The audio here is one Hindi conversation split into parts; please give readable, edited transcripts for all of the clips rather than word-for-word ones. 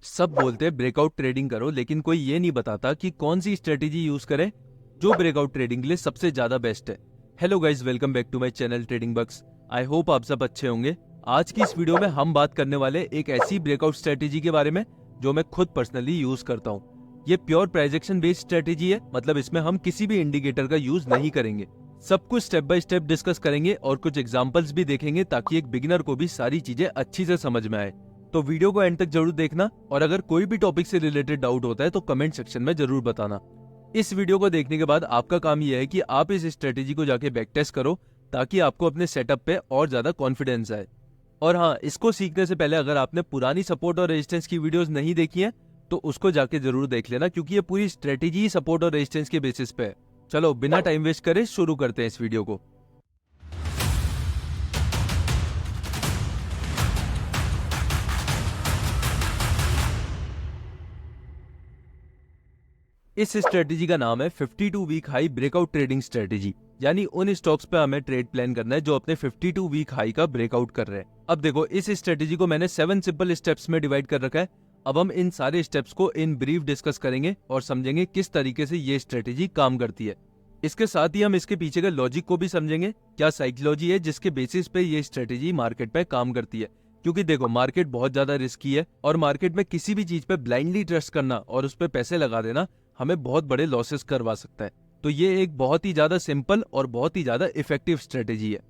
सब बोलते हैं ब्रेकआउट ट्रेडिंग करो, लेकिन कोई ये नहीं बताता कि कौन सी स्ट्रेटेजी यूज करें जो ब्रेकआउट ट्रेडिंग के लिए सबसे ज्यादा बेस्ट है। Hello guys, welcome back to my channel Trading Bucks. I hope आप सब अच्छे होंगे। आज की इस वीडियो में हम बात करने वाले एक ऐसी ब्रेकआउट स्ट्रेटेजी के बारे में जो मैं खुद पर्सनली यूज करता हूँ। ये pure price action based strategy है, मतलब इसमें हम किसी भी इंडिकेटर का यूज नहीं करेंगे। सब कुछ स्टेप बाय स्टेप डिस्कस करेंगे और कुछ एग्जांपल्स भी देखेंगे ताकि एक बिगिनर को भी सारी चीजें अच्छी से समझ में आए। तो वीडियो को एंड तक जरूर देखना, और अगर कोई भी टॉपिक से रिलेटेड डाउट होता है तो कमेंट सेक्शन में जरूर बताना। इस वीडियो को देखने के बाद आपका काम यह है कि आप इस स्ट्रेटेजी को जाके बैक टेस्ट करो ताकि आपको अपने सेटअप पे और ज्यादा कॉन्फिडेंस आए। और हाँ, इसको सीखने से पहले अगर आपने पुरानी सपोर्ट और रेजिस्टेंस की वीडियोस नहीं देखी है तो उसको जाके जरूर देख लेना, क्योंकि ये पूरी स्ट्रेटेजी सपोर्ट और रेजिस्टेंस के बेसिस पे है। चलो बिना टाइम वेस्ट करे शुरू करते हैं इस वीडियो को। इस स्ट्रेटेजी का नाम है 52 week high breakout trading strategy. यानी उन स्टॉक्स पे हमें ट्रेड प्लान करना है जो अपने 52 वीक हाई का ब्रेकआउट कर रहे हैं। अब देखो, इस स्ट्रेटेजी को मैंने 7 सिंपल स्टेप्स में डिवाइड कर रखा है। अब हम इन सारे स्टेप्स को इन ब्रीफ डिस्कस करेंगे और समझेंगे किस तरीके से ये स्ट्रेटेजी काम करती है। इसके साथ ही हम इसके पीछे के लॉजिक को भी समझेंगे, क्या साइकोलॉजी है जिसके बेसिस पे ये स्ट्रेटेजी मार्केट पे काम करती है। क्योंकि देखो, मार्केट बहुत ज्यादा रिस्की है और मार्केट में किसी भी चीज पे ब्लाइंडली ट्रस्ट करना और उस पर पैसे लगा देना हमें बहुत बड़े लॉसेस करवा सकता है। तो ये एक बहुत ही ज्यादा सिंपल और बहुत ही ज्यादा इफेक्टिव स्ट्रेटेजी है।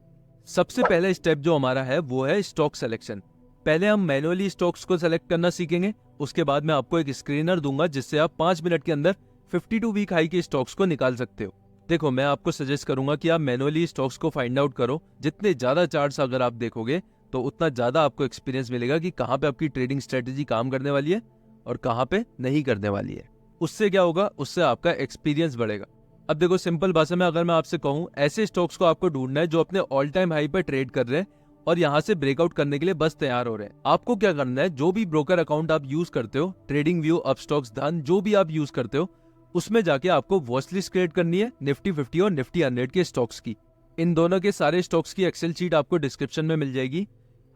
सबसे पहला स्टेप जो हमारा है वो है स्टॉक सिलेक्शन। पहले हम मैनुअली स्टॉक्स को सेलेक्ट करना सीखेंगे। उसके बाद मैं आपको एक स्क्रीनर दूंगा जिससे आप 5 मिनट के अंदर 52 वीक हाई के स्टॉक्स को निकाल सकते हो। देखो, मैं आपको सजेस्ट करूंगा कि आप मैनुअली स्टॉक्स को फाइंड आउट करो। जितने ज्यादा चार्ट्स अगर आप देखोगे तो उतना ज्यादा आपको एक्सपीरियंस मिलेगा कि कहाँ पे आपकी ट्रेडिंग स्ट्रेटेजी काम करने वाली है और कहाँ पे नहीं करने वाली है। उससे क्या होगा, उससे आपका एक्सपीरियंस बढ़ेगा। अब देखो, सिंपल भाषा में अगर मैं आपसे कहूं, ऐसे स्टॉक्स को आपको ढूंढना है जो अपने ऑल टाइम हाई पर ट्रेड कर रहे हैं और यहाँ से ब्रेकआउट करने के लिए बस तैयार हो रहे हैं। आपको क्या करना है, जो भी ब्रोकर अकाउंट आप यूज करते हो, ट्रेडिंग व्यू, अपस्टॉक्स, धन, जो भी आप यूज करते हो, उसमें जाके आपको वॉच लिस्ट क्रिएट करनी है निफ्टी 50 और निफ्टी 100 के स्टॉक्स की। इन दोनों के सारे स्टॉक्स की एक्सेल शीट आपको डिस्क्रिप्शन में मिल जाएगी।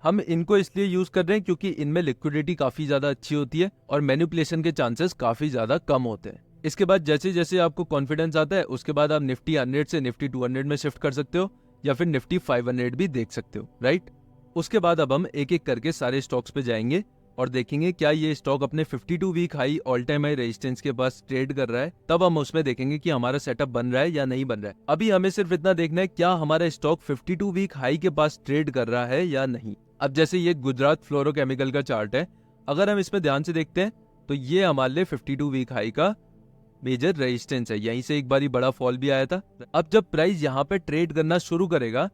हम इनको इसलिए यूज कर रहे हैं क्योंकि इनमें लिक्विडिटी काफी ज्यादा अच्छी होती है और मैनिपुलेशन के चांसेस काफी ज्यादा कम होते हैं। इसके बाद जैसे जैसे आपको कॉन्फिडेंस आता है उसके बाद आप निफ्टी 100 से निफ्टी 200 में शिफ्ट कर सकते हो या फिर निफ्टी 500 भी देख सकते हो, राइट। उसके बाद अब हम एक एक करके सारे स्टॉक्स पे जाएंगे और देखेंगे क्या ये स्टॉक अपने 52 week high all time high resistance के पास ट्रेड कर रहा है। तब हम उसमें देखेंगे कि हमारा सेटअप बन रहा है या नहीं बन रहा है। अभी हमें सिर्फ इतना देखना है क्या हमारा स्टॉक 52 वीक हाई के पास ट्रेड कर रहा है या नहीं। अब जैसे ये गुजरात फ्लोरोकेमिकल का चार्ट है, अगर हम इसमें ध्यान से देखते हैं तो ये हमारे लिए 52 वीक हाई का मेजर रेजिस्टेंस है। यहीं से एक बारी बड़ा फॉल भी आया था। अब जब प्राइस यहाँ पे ट्रेड करना शुरू करेगा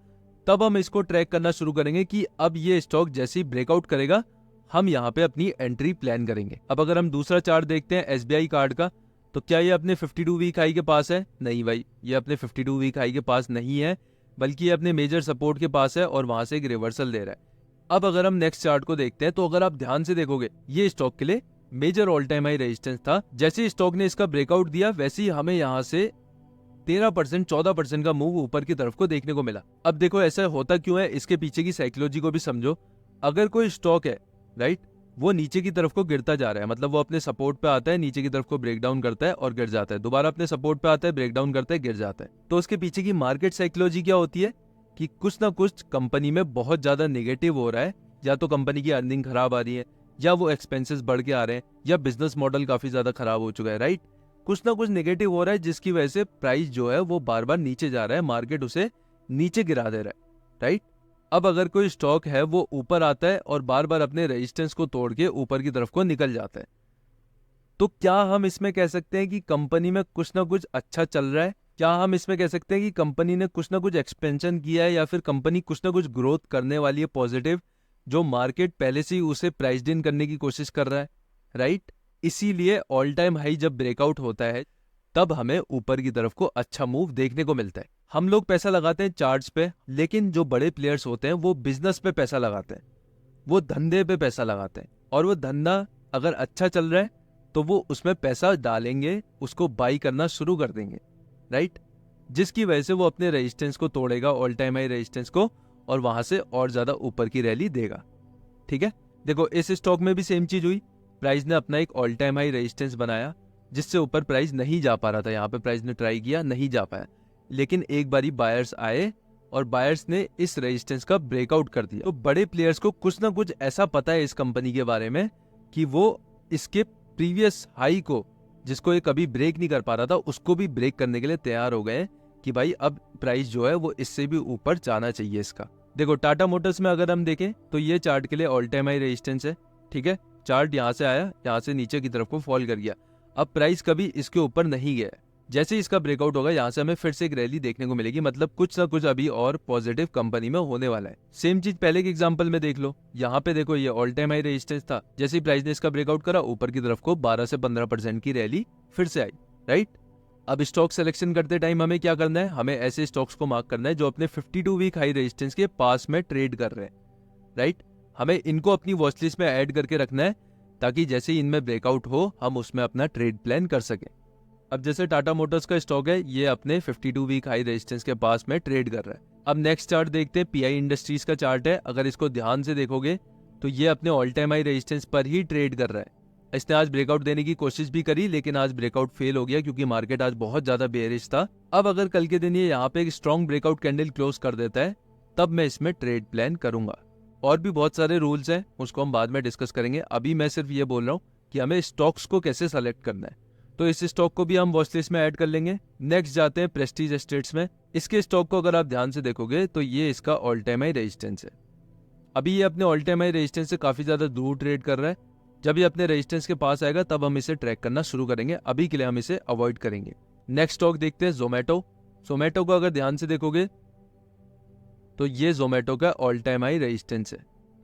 तब हम इसको ट्रैक करना शुरू करेंगे कि अब ये स्टॉक जैसे ही ब्रेकआउट करेगा हम यहाँ पे अपनी एंट्री प्लान करेंगे। अब अगर हम दूसरा चार्ट देखते हैं एसबीआई कार्ड का, तो क्या ये अपने 52 वीक हाई के पास है? नहीं भाई, ये अपने 52 वीक हाई के पास नहीं है, बल्कि ये अपने मेजर सपोर्ट के पास है और वहां से एक रिवर्सल दे रहा है। अब अगर हम नेक्स्ट चार्ट को देखते हैं तो अगर आप ध्यान से देखोगे, ये स्टॉक के लिए major all time high resistance था। जैसे ही स्टॉक ने इसका ब्रेकआउट दिया वैसे ही हमें यहाँ से 13% 14% का मूव ऊपर की तरफ को देखने को मिला। अब देखो, ऐसा होता क्यों है, इसके पीछे की साइकोलॉजी को भी समझो। अगर कोई स्टॉक है, राइट, वो नीचे की तरफ को गिरता जा रहा है, मतलब वो अपने सपोर्ट पे आता है, नीचे की तरफ को ब्रेक डाउन करता है और गिर जाता है, दोबारा अपने सपोर्ट पे आता है, ब्रेक डाउन करता है, गिर जाता है, तो उसके पीछे की मार्केट साइकोलॉजी क्या होती है कि कुछ ना कुछ कंपनी में बहुत ज्यादा नेगेटिव हो रहा है। या तो कंपनी की अर्निंग खराब आ रही है, या वो एक्सपेंसेस बढ़ के आ रहे हैं, या बिजनेस मॉडल काफी ज्यादा खराब हो चुका है, राइट। कुछ ना कुछ नेगेटिव हो रहा है जिसकी वजह से प्राइस जो है वो बार बार नीचे जा रहा है, मार्केट उसे नीचे गिरा दे रहा है, राइट। अब अगर कोई स्टॉक है वो ऊपर आता है और बार बार अपने रेजिस्टेंस को तोड़ के ऊपर की तरफ को निकल जाता है, तो क्या हम इसमें कह सकते हैं कि कंपनी में कुछ ना कुछ अच्छा चल रहा है? क्या हम इसमें कह सकते हैं कि कंपनी ने कुछ ना कुछ एक्सपेंशन किया है या फिर कंपनी कुछ ना कुछ ग्रोथ करने वाली है पॉजिटिव, जो मार्केट पहले से ही उसे प्राइस्ड इन करने की कोशिश कर रहा है, राइट। इसीलिए ऑल टाइम हाई जब ब्रेकआउट होता है तब हमें ऊपर की तरफ को अच्छा मूव देखने को मिलता है। हम लोग पैसा लगाते हैं चार्ट्स पे, लेकिन जो बड़े प्लेयर्स होते हैं वो बिजनेस पे पैसा लगाते हैं, वो धंधे पे पैसा लगाते हैं, और वो धंधा अगर अच्छा चल रहा है तो वो उसमें पैसा डालेंगे, उसको बाई करना शुरू कर देंगे, राइट। जिसकी वजह से वो अपने रेजिस्टेंस को तोड़ेगा, ऑल टाइम हाई रेजिस्टेंस को, और वहां से और ज्यादा ऊपर की रैली देगा, ठीक है। देखो, इस स्टॉक में भी सेम चीज हुई। प्राइस ने अपना एक ऑल टाइम हाई रेजिस्टेंस बनाया जिससे ऊपर प्राइस नहीं जा पा रहा था। यहाँ पे प्राइस ने ट्राई किया, नहीं जा पाया, लेकिन एक बारी बायर्स आए और बायर्स ने इस रेजिस्टेंस का ब्रेकआउट कर दिया। तो बड़े प्लेयर्स को कुछ ना कुछ ऐसा पता है इस कंपनी के बारे में कि वो इसके प्रीवियस हाई को, जिसको ये कभी ब्रेक नहीं कर पा रहा था, उसको भी ब्रेक करने के लिए तैयार हो गए कि भाई अब प्राइस जो है वो इससे भी ऊपर जाना चाहिए इसका। देखो टाटा मोटर्स में अगर हम देखें तो ये चार्ट के लिए ऑल टाइम हाई रेजिस्टेंस है, ठीक है। चार्ट यहाँ से आया, यहाँ से नीचे की तरफ को फॉल कर गया। अब प्राइस कभी इसके ऊपर नहीं गया। जैसे ही इसका ब्रेकआउट होगा यहाँ से हमें फिर से एक रैली देखने को मिलेगी, मतलब कुछ ना कुछ अभी और पॉजिटिव कंपनी में होने वाला है। सेम चीज पहले के एग्जांपल में देख लो, यहाँ पे देखो ये ऑल टाइम हाई रेजिस्टेंस था, जैसे ही प्राइस ने इसका ब्रेकआउट करा ऊपर की तरफ को 12 से 15% की रैली फिर से आई, राइट। अब स्टॉक सिलेक्शन करते टाइम हमें क्या करना है, हमें ऐसे स्टॉक्स को मार्क करना है जो अपने 52 वीक हाई रेजिस्टेंस के पास में ट्रेड कर रहे हैं, राइट। हमें इनको अपनी वॉच लिस्ट में ऐड करके रखना है ताकि जैसे ही इनमें ब्रेकआउट हो हम उसमें अपना ट्रेड प्लान कर सकें। अब जैसे टाटा मोटर्स का स्टॉक है, ये अपने 52 वीक हाई रेजिस्टेंस के पास में ट्रेड कर रहा है। अब नेक्स्ट चार्ट देखते हैं, पीआई इंडस्ट्रीज का चार्ट है। अगर इसको ध्यान से देखोगे तो ये अपने ऑल टाइम हाई रेजिस्टेंस पर ही ट्रेड कर रहा है। इसने आज ब्रेकआउट देने की कोशिश भी करी लेकिन आज ब्रेकआउट फेल हो गया क्योंकि मार्केट आज बहुत ज्यादा बेयरिश था। अब अगर कल के दिन ये यहाँ पे एक स्ट्रॉन्ग ब्रेकआउट कैंडल क्लोज कर देता है तब मैं इसमें ट्रेड प्लान करूंगा। और भी बहुत सारे रूल्स हैं, उसको हम बाद में डिस्कस करेंगे। अभी मैं सिर्फ ये बोल रहा हूँ कि हमें स्टॉक्स को कैसे सेलेक्ट करना है, तो इस स्टॉक को भी हम वॉच लिस्ट में ऐड कर लेंगे। नेक्स्ट जाते हैं प्रेस्टीज एस्टेट्स में। इसके स्टॉक को अगर आप ध्यान से देखोगे तो ये इसका ऑल टाइम हाई रेजिस्टेंस है। अभी ये अपने ऑल टाइम हाई रेजिस्टेंस से काफी ज्यादा दूर ट्रेड कर रहा है। जब ये अपने रेजिस्टेंस के पास आएगा तब हम इसे ट्रैक करना शुरू करेंगे, अभी के लिए हम इसे अवॉइड करेंगे। नेक्स्ट स्टॉक देखते हैं जोमेटो। जोमेटो को अगर ध्यान से देखोगे तो ये जोमेटो का ऑल टाइम हाई रेजिस्टेंस है।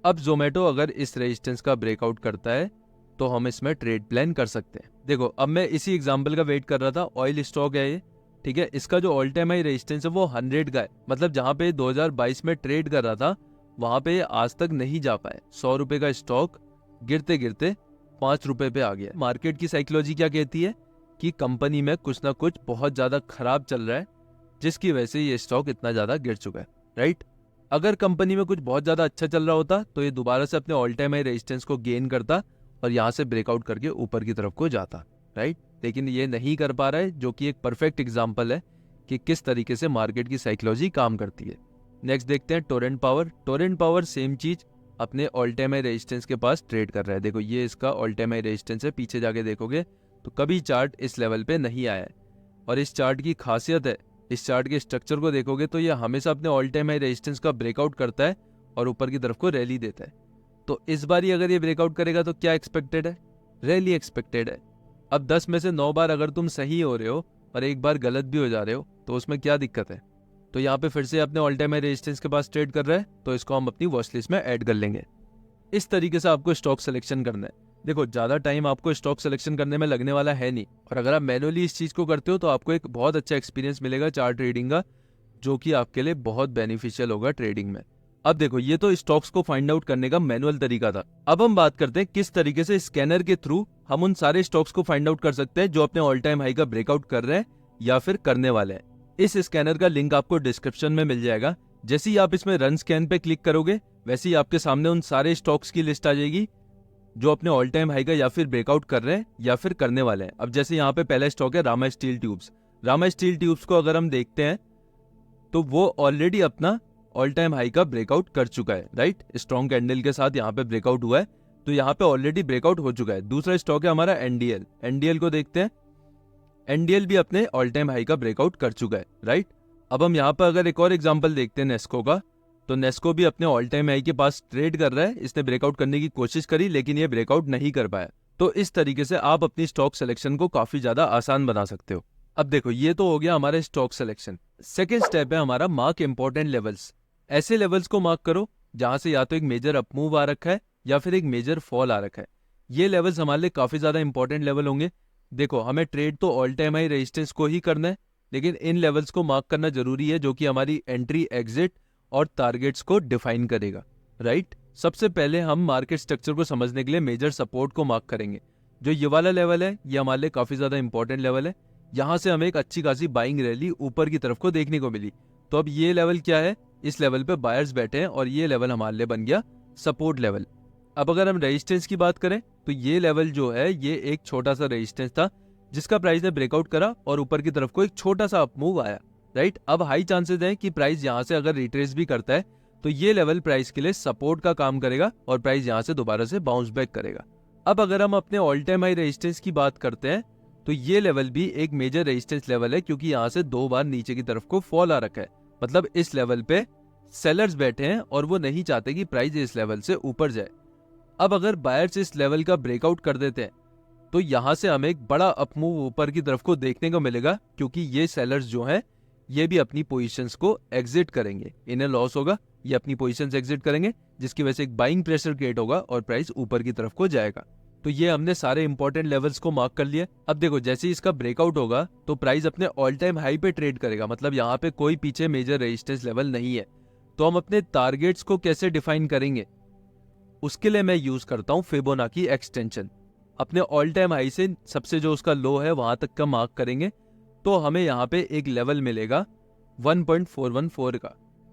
अब जोमेटो अगर इस रेजिस्टेंस का ब्रेकआउट करता है तो हम इसमें ट्रेड प्लान कर सकते हैं। देखो अब मैं इसी एग्जांपल का वेट कर रहा था, ऑयल स्टॉक है ये, ठीक है। इसका जो ऑल टाइम हाई रेजिस्टेंस है वो 100 का है, मतलब जहां पे 2022 में ट्रेड कर रहा था वहां पे आज तक नहीं जा पाए। 100 रुपए का स्टॉक गिरते गिरते 5 रुपए पे आ गया। मार्केट की साइकोलॉजी क्या कहती है कि कंपनी में कुछ ना कुछ बहुत ज्यादा खराब चल रहा है जिसकी वजह से ये स्टॉक इतना ज्यादा गिर चुका है, राइट। अगर कंपनी में कुछ बहुत ज्यादा अच्छा चल रहा होता तो ये दोबारा से अपने ऑल टाइम हाई रेजिस्टेंस को गेन करता और यहाँ से ब्रेकआउट करके ऊपर की तरफ को जाता, राइट। लेकिन ये नहीं कर पा रहा है, जो कि एक परफेक्ट एग्जांपल है कि किस तरीके से मार्केट की साइकोलॉजी काम करती है। नेक्स्ट देखते हैं Torrent power. Torrent power same चीज अपने ऑल टाइम हाई रेजिस्टेंस के पास ट्रेड कर रहा है। देखो ये इसका ऑल टाइम हाई रेजिस्टेंस है, पीछे जाके देखोगे तो कभी चार्ट इस लेवल पे नहीं आया है। और इस चार्ट की खासियत है, इस चार्ट के स्ट्रक्चर को देखोगे तो ये हमेशा अपने ऑल टाइम हाई रेजिस्टेंस का ब्रेकआउट करता है और ऊपर की तरफ को रैली देता है। तो इस बार अगर ये ब्रेकआउट करेगा तो क्या एक्सपेक्टेड है, रैली एक्सपेक्टेड है। अब 10 में से 9 बार अगर तुम सही हो रहे हो और एक बार गलत भी हो जा रहे हो तो उसमें क्या दिक्कत है। तो यहाँ पे फिर से अपने ऑल टाइम हाई रेजिस्टेंस के पास ट्रेड कर रहा है तो इसको हम अपनी वॉच लिस्ट में ऐड कर लेंगे। इस तरीके से आपको स्टॉक सिलेक्शन करना है। देखो ज्यादा टाइम आपको स्टॉक सिलेक्शन करने में लगने वाला है नहीं, और अगर आप मैनुअली इस चीज को करते हो तो आपको एक बहुत अच्छा एक्सपीरियंस मिलेगा चार्ट ट्रेडिंग का, जो कि आपके लिए बहुत बेनिफिशियल होगा ट्रेडिंग में। अब देखो ये तो स्टॉक्स को फाइंड आउट करने का मैनुअल तरीका था। अब हम बात करते हैं किस तरीके से स्कैनर के थ्रू हम उन सारे स्टॉक्स को फाइंड आउट कर सकते हैं जो अपने ऑल टाइम हाई का ब्रेकआउट कर रहे हैं या फिर करने वाले हैं। इस स्कैनर का लिंक आपको डिस्क्रिप्शन में मिल जाएगा। जैसे ही आप इसमें रन स्कैन पे क्लिक करोगे वैसे ही आपके सामने उन सारे स्टॉक्स की लिस्ट आ जाएगी जो अपने ऑल टाइम हाई का या फिर ब्रेकआउट कर रहे हैं या फिर करने वाले हैं। अब जैसे यहाँ पे पहला स्टॉक है Rama steel tubes. Rama steel tubes को अगर हम देखते हैं तो वो ऑलरेडी अपना ऑल टाइम हाई का ब्रेकआउट कर चुका है, राइट। स्ट्रॉन्ग कैंडल के साथ यहाँ पे ब्रेकआउट हुआ है तो यहाँ पे ऑलरेडी ब्रेकआउट हो चुका है। दूसरा स्टॉक है हमारा एनडीएल। एनडीएल को देखते हैं, एनडीएल भी अपने ऑल टाइम हाई का ब्रेकआउट कर चुका है, राइट। अब हम यहाँ पर अगर एक और एग्जांपल देखते हैं नेस्को का, तो नेस्को भी अपने ऑल टाइम हाई के पास ट्रेड कर रहा है। इसने ब्रेकआउट करने की कोशिश करी लेकिन ये ब्रेकआउट नहीं कर पाया। तो इस तरीके से आप अपनी स्टॉक सिलेक्शन को काफी ज्यादा आसान बना सकते हो। अब देखो ये तो हो गया हमारा स्टॉक सिलेक्शन। सेकेंड स्टेप है हमारा मार्क इंपॉर्टेंट लेवल्स। ऐसे लेवल्स को मार्क करो जहां से या तो एक मेजर अपमूव आ रखा है या फिर एक मेजर फॉल आ रखा है। ये लेवल्स हमारे लिए काफी ज्यादा इंपॉर्टेंट लेवल होंगे। देखो हमें ट्रेड तो ऑल टाइम हाई रेजिस्टेंस को ही करना है, लेकिन इन लेवल्स को मार्क करना जरूरी है जो कि हमारी एंट्री एग्जिट और टारगेट्स को डिफाइन करेगा, राइट। सबसे पहले हम मार्केट स्ट्रक्चर को समझने के लिए मेजर सपोर्ट को मार्क करेंगे। जो ये वाला लेवल है ये हमारे लिए काफी ज्यादा इंपॉर्टेंट लेवल है। यहाँ से हमें एक अच्छी खासी बाइंग रैली ऊपर की तरफ को देखने को मिली। तो अब ये लेवल क्या है, इस लेवल पे बायर्स बैठे हैं और ये लेवल हमारे लिए बन गया सपोर्ट लेवल। अब अगर हम रेजिस्टेंस की बात करें तो ये लेवल जो है ये एक छोटा सा रेजिस्टेंस था जिसका प्राइस ने ब्रेकआउट करा और ऊपर की तरफ को एक छोटा सा अपमूव आया, राइट। अब हाई चांसेस हैं कि प्राइस यहाँ से अगर रिट्रेस भी करता है तो ये लेवल प्राइस के लिए सपोर्ट का काम करेगा और प्राइस यहाँ से दोबारा से बाउंस बैक करेगा। अब अगर हम अपने ऑल टाइम हाई रेजिस्टेंस की बात करते हैं तो ये लेवल भी एक मेजर रेजिस्टेंस लेवल है क्योंकि यहाँ से 2 बार नीचे की तरफ को फॉल आ रखा है। मतलब इस लेवल पे सेलर्स बैठे हैं और वो नहीं चाहते कि प्राइस इस लेवल से ऊपर जाए। अब अगर बायर्स इस लेवल का ब्रेकआउट कर देते हैं तो यहाँ से हमें एक बड़ा अपमूव ऊपर की तरफ को देखने को मिलेगा क्योंकि ये सेलर्स जो हैं ये भी अपनी पोजीशंस को एग्जिट करेंगे, इन्हें लॉस होगा, ये अपनी पोजीशंस एग्जिट करेंगे जिसकी वजह से एक बाइंग प्रेशर क्रिएट होगा और प्राइस ऊपर की तरफ को जाएगा। तो ये हमने सारे इंपॉर्टेंट लेवल्स को मार्क कर लिया। अब देखो जैसे ही इसका ब्रेकआउट होगा तो प्राइस अपने ऑल टाइम हाई पे ट्रेड करेगा, मतलब यहाँ पे कोई पीछे मेजर रेजिस्टेंस लेवल नहीं है। तो हम अपने टारगेट्स को कैसे डिफाइन करेंगे, उसके लिए मैं यूज करता हूँ फिबोनाची एक्सटेंशन। अपने ऑल टाइम हाई से सबसे जो उसका लो है वहां तक का मार्क करेंगे तो हमें यहाँ पे एक लेवल मिलेगा 1.414 का।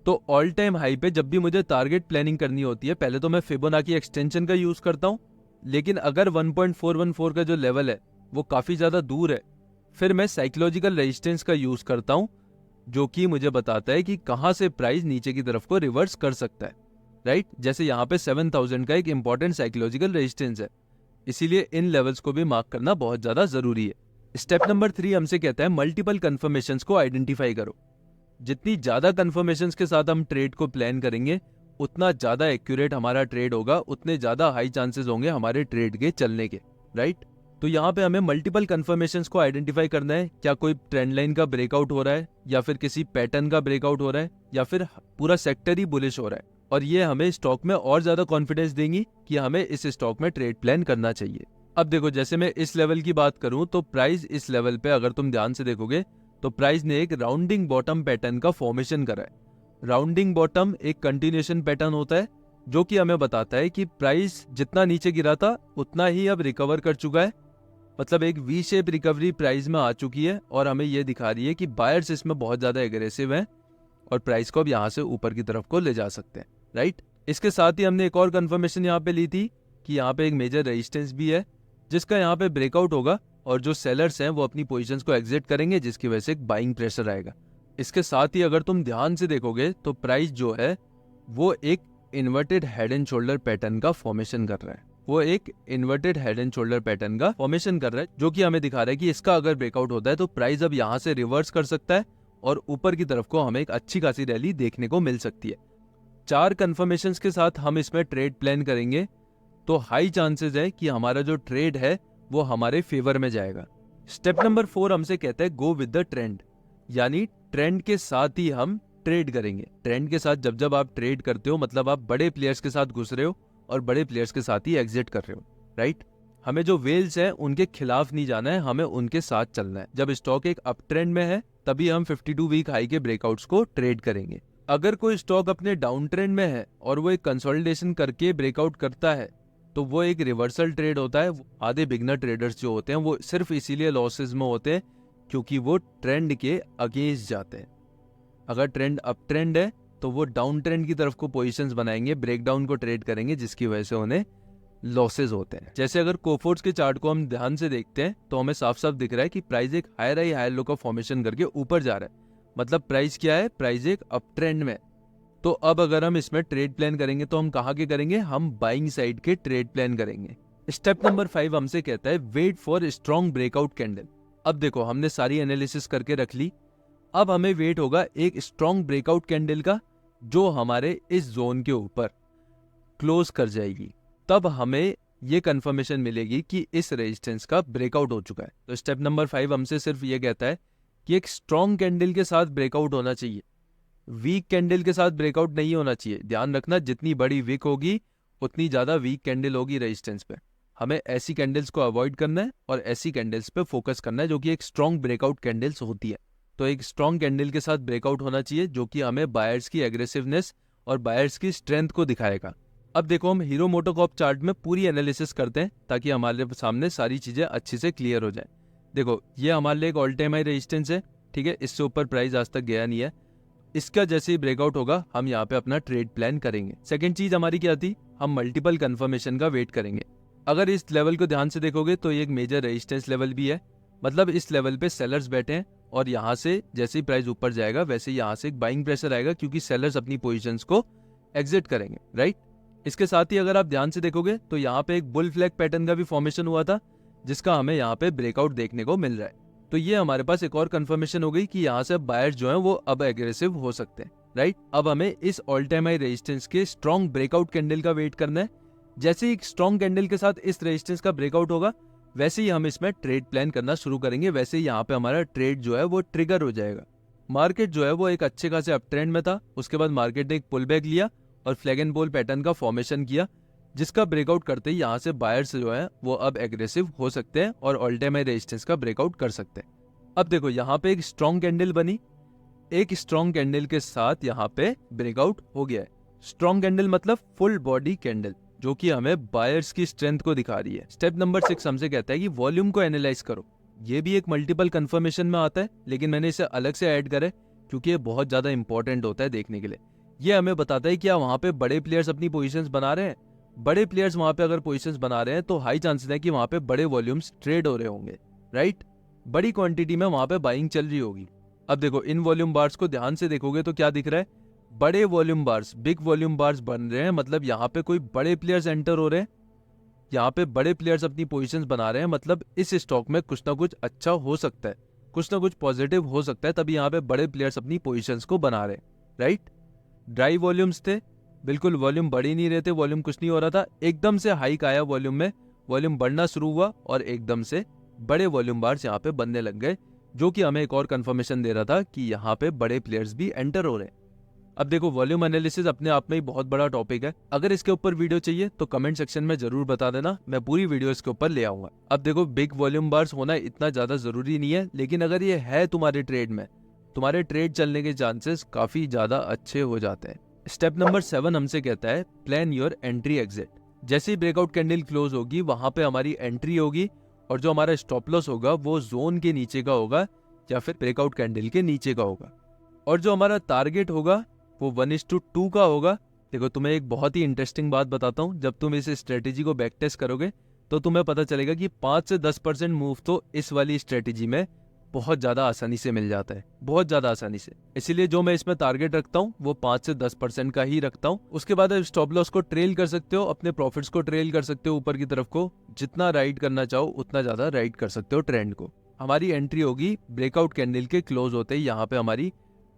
तो ऑल टाइम हाई पे जब भी मुझे टारगेट प्लानिंग करनी होती है पहले तो मैं फिबोनाची एक्सटेंशन का यूज करता हूँ, लेकिन अगर 1.414 का जो लेवल है वो काफी ज्यादा दूर है फिर मैं साइकोलॉजिकल रेजिस्टेंस का यूज करता हूँ जो कि मुझे बताता है कि कहां से प्राइस नीचे की तरफ को रिवर्स कर सकता है, राइट। जैसे यहाँ पे 7000 का एक इंपॉर्टेंट साइकोलॉजिकल रेजिस्टेंस है, इसीलिए इन लेवल्स को भी मार्क करना बहुत ज्यादा जरूरी है। स्टेप नंबर 3 हमसे कहता है मल्टीपल कंफर्मेशंस को आइडेंटिफाई करो। जितनी ज्यादा कंफर्मेशंस के साथ हम ट्रेड को प्लान करेंगे उतना ज्यादा एक्यूरेट हमारा ट्रेड होगा, उतने ज्यादा हाई चांसेस होंगे हमारे ट्रेड के चलने के, राइट। तो यहाँ पे हमें मल्टीपल कंफर्मेशंस को आइडेंटिफाई करना है, क्या कोई ट्रेंड लाइन का ब्रेकआउट हो रहा है या फिर किसी पैटर्न का ब्रेकआउट हो रहा है या फिर पूरा सेक्टर ही बुलिश हो रहा है, और ये हमें स्टॉक में और ज्यादा कॉन्फिडेंस देंगी कि हमें इस स्टॉक में ट्रेड प्लान करना चाहिए। अब देखो जैसे मैं इस लेवल की बात करूं तो प्राइस इस लेवल पे अगर तुम ध्यान से देखोगे तो प्राइस ने एक राउंडिंग बॉटम पैटर्न का फॉर्मेशन करा है। राउंडिंग बॉटम एक कंटिन्यूएशन पैटर्न होता है जो कि हमें बताता है कि प्राइस जितना नीचे गिरा था उतना ही अब रिकवर कर चुका है, मतलब एक वी शेप रिकवरी प्राइस में आ चुकी है और हमें यह दिखा रही है कि बायर्स इसमें बहुत ज्यादा एग्रेसिव हैं और प्राइस को अब यहाँ से ऊपर की तरफ को ले जा सकते हैं, राइट। इसके साथ ही हमने एक और कंफर्मेशन यहाँ पे ली थी कि यहाँ पे एक मेजर रेजिस्टेंस भी है जिसका यहाँ पे ब्रेकआउट होगा और जो सेलर्स हैं वो अपनी पोजीशंस को एग्जिट करेंगे जिसकी वजह से एक बाइंग प्रेशर आएगा। इसके साथ ही अगर तुम ध्यान से देखोगे तो प्राइस जो है वो एक inverted head and shoulder pattern का फॉर्मेशन कर रहा है, वो एक inverted head and shoulder pattern का फॉर्मेशन कर रहा है जो कि हमें दिखा रहा है कि इसका अगर ब्रेकआउट होता है तो प्राइस अब यहाँ से रिवर्स कर सकता है और ऊपर की तरफ को हमें एक अच्छी खासी रैली देखने को मिल सकती है। 4 कंफर्मेशंस के साथ हम इसमें ट्रेड प्लान करेंगे तो हाई चांसेस है कि हमारा जो ट्रेड है वो हमारे फेवर में जाएगा। स्टेप नंबर 4 हमसे कहता है गो विद द ट्रेंड, यानी ट्रेंड के साथ ही हम ट्रेड करेंगे। ट्रेंड के साथ जब जब आप ट्रेड करते हो मतलब आप बड़े प्लेयर्स के साथ घुस रहे हो और बड़े प्लेयर्स के साथ ही एग्जिट कर रहे हो, राइट। हमें जो वेल्स हैं उनके खिलाफ नहीं जाना है, हमें उनके साथ चलना है। जब स्टॉक एक अप ट्रेंड में है तभी हम 52 वीक हाई के ब्रेकआउट्स को ट्रेड करेंगे। अगर कोई स्टॉक अपने डाउन ट्रेंड में है और वो एक कंसोलिडेशन करके ब्रेकआउट करता है तो वो एक रिवर्सल ट्रेड होता है। आधे बिगनर ट्रेडर्स जो होते हैं वो सिर्फ इसीलिए लॉसेस में होते हैं क्योंकि वो ट्रेंड के अगेंस्ट जाते हैं। अगर ट्रेंड अप ट्रेंड है तो वो डाउन ट्रेंड की तरफ को पोजीशंस बनाएंगे, ब्रेकडाउन को ट्रेड करेंगे जिसकी वजह से उन्हें लॉसेस होते हैं। जैसे अगर कोफोर्स के चार्ट को हम ध्यान से देखते हैं तो हमें साफ साफ दिख रहा है कि प्राइस एक हायर हाई हायर लो का फॉर्मेशन करके ऊपर जा रहा है, मतलब प्राइस क्या है, प्राइस एक अप ट्रेंड में। तो अब अगर हम इसमें ट्रेड प्लान करेंगे तो हम कहाँ के करेंगे, हम बाइंग साइड के ट्रेड प्लान करेंगे। स्टेप नंबर 5 हमसे कहता है wait for strong breakout candle. अब देखो हमने सारी एनालिसिस करके रख ली, अब हमें वेट होगा एक स्ट्रॉन्ग ब्रेकआउट कैंडल का जो हमारे इस जोन के ऊपर क्लोज कर जाएगी, तब हमें ये कंफर्मेशन मिलेगी कि इस रेजिस्टेंस का ब्रेकआउट हो चुका है। तो स्टेप नंबर 5 हमसे सिर्फ ये कहता है कि एक स्ट्रॉन्ग कैंडल के साथ ब्रेकआउट होना चाहिए, वीक कैंडल के साथ ब्रेकआउट नहीं होना चाहिए। ध्यान रखना जितनी बड़ी वीक होगी उतनी ज्यादा वीक कैंडल होगी रेजिस्टेंस पे। हमें ऐसी कैंडल्स को अवॉइड करना है और ऐसी कैंडल्स पे फोकस करना है जो कि एक स्ट्रॉन्ग ब्रेकआउट कैंडल्स होती है। तो एक स्ट्रॉन्ग कैंडल के साथ ब्रेकआउट होना चाहिए जो कि हमें बायर्स की एग्रेसिवनेस और बायर्स की स्ट्रेंथ को दिखाएगा। अब देखो हम हीरो मोटोकॉर्प चार्ट में पूरी एनालिसिस करते हैं ताकि हमारे सामने सारी चीजें अच्छे से क्लियर हो जाए। देखो ये हमारे लिए एक ऑल टाइम हाई रेजिस्टेंस है, ठीक है, इससे ऊपर प्राइस आज तक गया नहीं है। इसका जैसे ही ब्रेकआउट होगा हम यहाँ पे अपना ट्रेड प्लान करेंगे। सेकंड चीज हमारी क्या थी, हम मल्टीपल कंफर्मेशन का वेट करेंगे। अगर इस लेवल को ध्यान से देखोगे तो ये एक मेजर रेजिस्टेंस लेवल भी है, मतलब इस लेवल पे सेलर्स बैठे हैं और यहाँ से जैसे ही प्राइस ऊपर जाएगा वैसे ही यहाँ से एक बाइंग प्रेशर आएगा, क्योंकि सेलर्स अपनी पोजीशंस को एग्जिट करेंगे, राइट। इसके साथ ही अगर आप ध्यान से देखोगे तो यहाँ पे एक बुल फ्लैग पैटर्न का भी फॉर्मेशन हुआ था, जिसका हमें यहाँ पे ब्रेकआउट देखने को मिल रहा है। तो ये हमारे पास एक और कंफर्मेशन हो गई कि यहाँ से बायर्स जो हैं वो अब एग्रेसिव हो सकते हैं, राइट। अब हमें इस ऑल टाइम हाई रेजिस्टेंस के स्ट्रॉन्ग ब्रेकआउट कैंडल का वेट करना है। जैसे ही स्ट्रॉन्ग कैंडल के साथ इस रेजिस्टेंस का ब्रेकआउट होगा वैसे ही हम इसमें ट्रेड प्लान करना शुरू करेंगे, वैसे ही यहाँ पे हमारा ट्रेड जो है वो ट्रिगर हो जाएगा। मार्केट जो है वो एक अच्छे खासे अप ट्रेंड में था, उसके बाद मार्केट ने एक पुल बैक लिया और फ्लैग एंड बोल पैटर्न का फॉर्मेशन किया, जिसका ब्रेकआउट करते ही यहाँ से बायर्स जो है वो अब एग्रेसिव हो सकते हैं और ऑल टाइम हाई रेजिस्टेंस का ब्रेकआउट कर सकते हैं। अब देखो यहाँ पे एक स्ट्रॉन्ग कैंडल बनी, एक स्ट्रॉन्ग कैंडल के साथ यहाँ पे ब्रेकआउट हो गया है। स्ट्रॉन्ग कैंडल मतलब फुल बॉडी कैंडल, जो कि हमें बायर्स की स्ट्रेंथ को दिखा रही है। स्टेप नंबर 6 हमसे कहता है कि वॉल्यूम को एनालाइज करो। ये भी एक मल्टीपल कंफर्मेशन में आता है, लेकिन मैंने इसे अलग से ऐड करा है क्योंकि ये बहुत ज्यादा इंपॉर्टेंट होता है देखने के लिए। ये हमें बताता है कि क्या वहां पे बड़े प्लेयर्स अपनी पोजीशंस बना रहे हैं। बड़े प्लेयर्स वहां पे अगर पोजीशंस बना रहे हैं तो हाई चांसेस है कि वहां पे बड़े वॉल्यूम्स ट्रेड हो रहे होंगे, राइट। बड़ी क्वांटिटी में वहां पे बाइंग चल रही होगी। अब देखो इन वॉल्यूम बार्स को ध्यान से देखोगे तो क्या दिख रहा है, बड़े volume bars, big volume bars बन रहे हैं, मतलब यहाँ पे कोई बड़े प्लेयर्स एंटर हो रहे हैं, यहाँ पे बड़े प्लेयर्स अपनी पोजीशंस बना रहे हैं, मतलब इस स्टॉक में कुछ ना कुछ अच्छा हो सकता है, कुछ ना कुछ पॉजिटिव हो सकता है, तभी यहाँ पे बड़े प्लेयर्स अपनी पोजीशंस को बना रहे हैं, राइट। ड्राई वॉल्यूम्स थे, बिल्कुल वॉल्यूम बढ़ ही नहीं रहे थे, वॉल्यूम कुछ नहीं हो रहा था, एकदम से हाइक आया वॉल्यूम में, वॉल्यूम बढ़ना शुरू हुआ और एकदम से बड़े वॉल्यूम बार्स यहाँ पे बनने लग गए, जो कि हमें एक और कंफर्मेशन दे रहा था कि यहाँ पे बड़े प्लेयर्स भी एंटर हो रहे हैं। अब देखो वॉल्यूम एनालिसिस अपने आप में ही बहुत बड़ा टॉपिक है, अगर इसके ऊपर वीडियो चाहिए तो कमेंट सेक्शन में जरूर बता देना, मैं पूरी वीडियो इसके ऊपर ले आऊंगा। अब देखो बिग वॉल्यूम बार्स होना इतना ज्यादा जरूरी नहीं है, लेकिन अगर ये है तुम्हारे ट्रेड में, तुम्हारे ट्रेड चलने के चांसेस काफी ज्यादा अच्छे हो जाते हैं। स्टेप नंबर 7 हमसे कहता है प्लान योर एंट्री एग्जिट। जैसे ही ब्रेकआउट कैंडल क्लोज होगी वहां पे हमारी एंट्री होगी और जो हमारा स्टॉप लॉस होगा वो जोन के नीचे का होगा या फिर ब्रेकआउट कैंडल के नीचे का होगा, और जो हमारा टारगेट होगा वो 1:2 का होगा। देखो तुम्हें एक बहुत ही इंटरेस्टिंग बात बताता हूँ, जब तुम इस स्ट्रेटेजी को बैक टेस्ट करोगे तो तुम्हें पता चलेगा कि 5 से 10% मूव तो इस वाली स्ट्रेटेजी में बहुत ज्यादा आसानी से मिल जाता है, बहुत ज्यादा आसानी से। इसीलिए जो मैं इसमें टारगेट रखता हूँ वो 5 से 10% का ही रखता हूँ। उसके बाद आप स्टॉप लॉस को ट्रेल कर सकते हो, अपने प्रॉफिट्स को ट्रेल कर सकते हो ऊपर की तरफ को, जितना राइड करना चाहो उतना ज्यादा राइड कर सकते हो ट्रेंड को। हमारी एंट्री होगी ब्रेकआउट कैंडल के क्लोज होते ही, यहाँ पे हमारी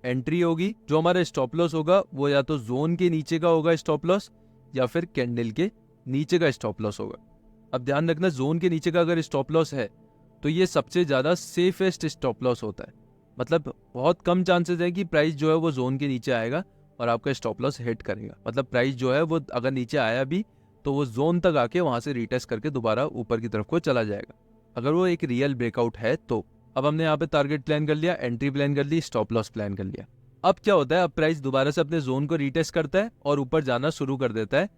एंट्री होगी। जो हमारा स्टॉप लॉस होगा वो या तो जोन के नीचे का होगा स्टॉप लॉस या फिर कैंडल के नीचे का स्टॉप लॉस होगा। अब ध्यान रखना, जोन के नीचे का अगर स्टॉप लॉस है तो ये सबसे ज्यादा सेफेस्ट स्टॉप लॉस होता है, मतलब बहुत कम चांसेस है कि प्राइस जो है वो जोन के नीचे आएगा और आपका स्टॉप लॉस हिट करेगा। मतलब प्राइस जो है वो अगर नीचे आया भी तो वो जोन तक आके वहां से रीटेस्ट करके दोबारा ऊपर की तरफ को चला जाएगा, अगर वो एक रियल ब्रेकआउट है तो। अब हमने यहाँ पे टारगेट प्लान कर लिया, एंट्री प्लान कर ली, स्टॉप लॉस प्लान कर लिया। अब क्या होता है, अब प्राइस दोबारा से अपने जोन को रीटेस्ट करता है और ऊपर जाना शुरू कर देता है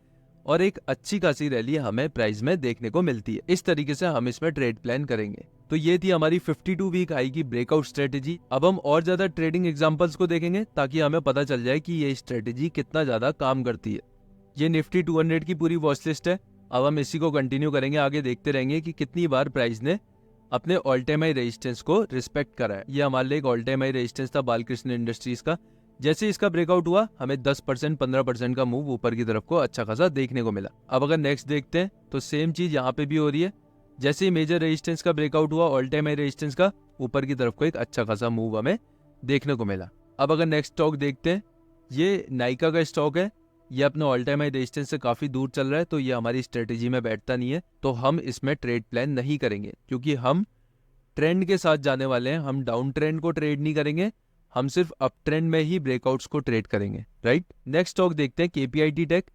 और एक अच्छी खासी रैली हमें प्राइस में देखने को मिलती है। इस तरीके से हम इसमें ट्रेड प्लान करेंगे। तो ये थी हमारी 52 वीक हाई की ब्रेकआउट स्ट्रेटेजी। अब हम और ज्यादा ट्रेडिंग एग्जांपल्स को देखेंगे ताकि हमें पता चल जाए कि ये स्ट्रेटेजी कितना ज्यादा काम करती है। ये निफ्टी 200 की पूरी वॉच लिस्ट है। अब हम इसी को कंटिन्यू करेंगे, आगे देखते रहेंगे कि कितनी बार प्राइस ने अपने ऑल टाइम हाई रेजिस्टेंस को रिस्पेक्ट करा है। ये हमारे लिए एक ऑल टाइम हाई रेजिस्टेंस था बालकृष्ण इंडस्ट्रीज का। जैसे इसका ब्रेकआउट हुआ हमें 10% 15% का मूव ऊपर की तरफ को अच्छा खासा देखने को मिला। अब अगर नेक्स्ट देखते हैं तो सेम चीज यहाँ पे भी हो रही है। जैसे ही मेजर रेजिस्टेंस का ब्रेकआउट हुआ ऑल टाइम हाई रेजिस्टेंस का, ऊपर की तरफ को एक अच्छा खासा मूव हमें देखने को मिला। अब अगर नेक्स्ट स्टॉक देखते हैं, ये नाइका का स्टॉक है, ये अपने ऑल टाइम हाई रेजिस्टेंस से काफी दूर चल रहा है, तो ये हमारी स्ट्रेटेजी में बैठता नहीं है, तो हम इसमें ट्रेड प्लान नहीं करेंगे क्योंकि हम ट्रेंड के साथ जाने वाले हैं। हम डाउन ट्रेंड को ट्रेड नहीं करेंगे, हम सिर्फ अप ट्रेंड में ही ब्रेकआउट्स को ट्रेड करेंगे, राइट। नेक्स्ट स्टॉक देखते हैं केपीआईटी टेक।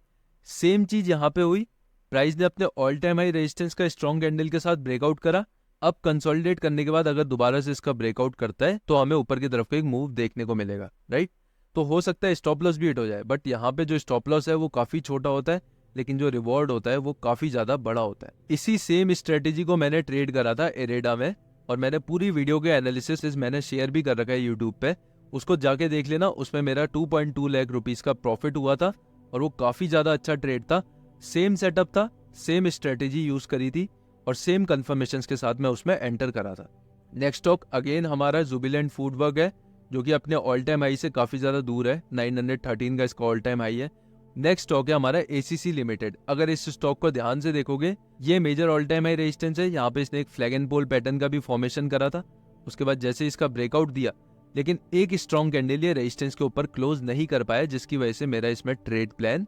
सेम चीज यहाँ पे हुई, प्राइस ने अपने ऑल टाइम हाई रेजिस्टेंस का स्ट्रॉन्ग कैंडल के साथ ब्रेकआउट करा। अब कंसोलिडेट करने के बाद अगर दोबारा से इसका ब्रेकआउट करता है तो हमें ऊपर की तरफ को एक मूव देखने को मिलेगा, राइट। तो हो सकता है स्टॉप लॉस भी हिट हो जाए, बट यहाँ पे जो स्टॉप लॉस है वो काफी छोटा होता है, लेकिन जो रिवॉर्ड होता है वो काफी ज्यादा बड़ा होता है। इसी सेम स्ट्रेटेजी को मैंने ट्रेड करा था इरेडा में, और मैंने पूरी वीडियो के एनालिसिस मैंने शेयर भी कर रखा है यूट्यूब पे, उसको जाके देख लेना। उसमें मेरा 2.2 लाख रुपीस का प्रॉफिट हुआ था और वो काफी ज्यादा अच्छा ट्रेड था। सेम सेटअप था, सेम स्ट्रेटेजी यूज करी थी और सेम कंफर्मेशंस के साथ मैं उसमें एंटर करा था। नेक्स्ट स्टॉक अगेन हमारा जुबिलेंट फूडवर्क है, जो कि अपने ऑल टाइम हाई से काफी ज्यादा दूर है, 913 का इसका ऑल टाइम हाई है। नेक्स्ट स्टॉक है हमारा एसीसी लिमिटेड। अगर इस स्टॉक को ध्यान से देखोगे, ये major all time high resistance है। यहाँ पे इसने एक फ्लैग एंड पोल पैटर्न का भी फॉर्मेशन करा था, उसके बाद जैसे इसका ब्रेकआउट दिया, लेकिन एक स्ट्रॉन्ग कैंडल ये रेजिस्टेंस के ऊपर क्लोज नहीं कर पाया, जिसकी वजह से मेरा इसमें ट्रेड प्लान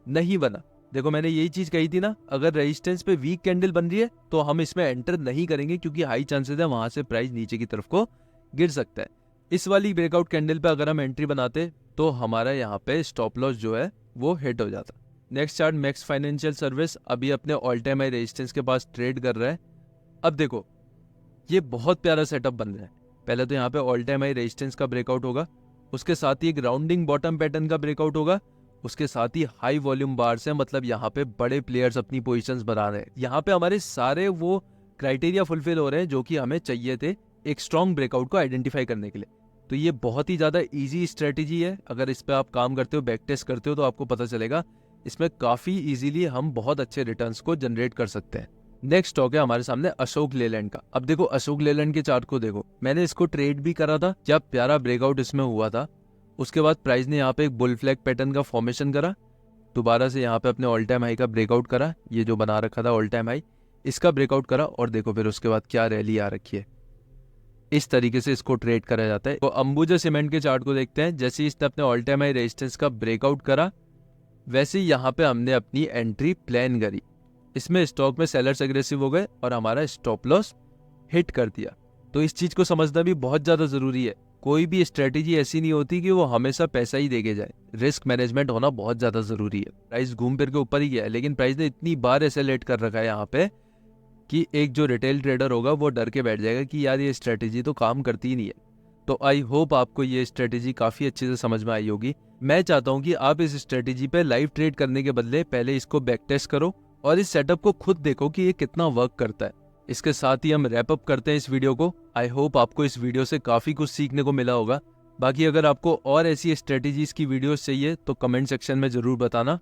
नहीं बना। देखो मैंने यही चीज कही थी ना, अगर रेजिस्टेंस पे वीक कैंडल बन रही है तो हम इसमें एंटर नहीं करेंगे, क्योंकि हाई चांसेस है वहां से प्राइस नीचे की तरफ को गिर सकता है। इस वाली ब्रेकआउट कैंडल पे अगर हम एंट्री बनाते तो हमारा यहाँ पे स्टॉप लॉस जो है वो हिट हो जाता। Next chart max financial service अभी अपने ऑल टाइम हाई रेजिस्टेंस के पास ट्रेड कर रहा है। अब देखो ये बहुत प्यारा सेटअप बन रहा है। पहले तो यहाँ पे ऑल टाइम हाई रेजिस्टेंस का ब्रेकआउट होगा, उसके साथ ही एक राउंडिंग बॉटम पैटर्न का ब्रेकआउट होगा, उसके साथ ही हाई वॉल्यूम बार्स है, मतलब यहाँ पे बड़े प्लेयर्स अपनी पोजीशंस बना रहे हैं। यहाँ पे हमारे सारे वो क्राइटेरिया फुलफिल हो रहे हैं जो कि हमें चाहिए थे एक स्ट्रॉन्ग ब्रेकआउट को आइडेंटिफाई करने के लिए। तो ये बहुत ही ज्यादा इजी स्ट्रेटेजी है। अगर इस पे आप काम करते हो, बैक टेस्ट करते हो, तो आपको पता चलेगा इसमें काफी इजीली हम बहुत अच्छे रिटर्न्स को जनरेट कर सकते हैं। नेक्स्ट स्टॉक है हमारे सामने अशोक लेलैंड का। अब देखो अशोक लेलैंड के चार्ट को देखो, मैंने इसको ट्रेड भी करा था जब प्यारा ब्रेकआउट इसमें हुआ था। उसके बाद प्राइस ने यहाँ पे एक बुल फ्लैग पैटर्न का फॉर्मेशन करा, दोबारा से यहाँ पे अपने ऑल टाइम हाई का ब्रेकआउट करा, ये जो बना रखा था ऑल टाइम हाई, इसका ब्रेकआउट करा, और देखो फिर उसके बाद क्या रैली आ रखी है। इस तरीके से इसको ट्रेड करा जाता है। तो अंबुजा सीमेंट के चार्ट को देखते हैं। जैसे ही इसने अपने ऑल टाइम हाई रेजिस्टेंस का ब्रेकआउट करा, वैसे ही यहाँ पे हमने अपनी एंट्री प्लान करी। इसमें स्टॉक में सेलर्स एग्रेसिव हो गए और हमारा स्टॉप लॉस हिट कर दिया। तो इस चीज को समझना भी बहुत ज्यादा जरूरी है। कोई भी स्ट्रेटेजी ऐसी नहीं होती कि वो हमेशा पैसा ही देके जाए। रिस्क मैनेजमेंट होना बहुत ज्यादा जरूरी है। प्राइस घूम फिर के ऊपर ही गया है, लेकिन प्राइस ने इतनी बार एसेलेट कर रखा है यहाँ पे कि एक जो रिटेल ट्रेडर होगा वो डर के बैठ जाएगा कि यार ये स्ट्रेटेजी तो काम करती ही नहीं है। तो आई होप आपको ये स्ट्रेटेजी काफी अच्छे से समझ में आई होगी। मैं चाहता हूँ कि आप इस स्ट्रेटेजी पे लाइव ट्रेड करने के बदले पहले इसको बैक टेस्ट करो और इस सेटअप को खुद देखो कि ये कितना वर्क करता है। इसके साथ ही हम रैप अप करते हैं इस वीडियो को। आई होप आपको इस वीडियो से काफी कुछ सीखने को मिला होगा। बाकी अगर आपको और ऐसी स्ट्रेटेजीज की वीडियोस चाहिए तो कमेंट सेक्शन में जरूर बताना।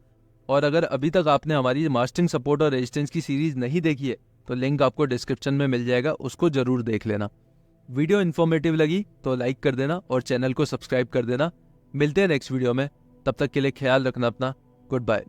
और अगर अभी तक आपने हमारी मास्टरिंग सपोर्ट और रेजिस्टेंस की सीरीज नहीं देखी है तो लिंक आपको डिस्क्रिप्शन में मिल जाएगा, उसको जरूर देख लेना। वीडियो इन्फॉर्मेटिव लगी तो लाइक कर देना और चैनल को सब्सक्राइब कर देना। मिलते हैं नेक्स्ट वीडियो में, तब तक के लिए ख्याल रखना अपना। Good bye.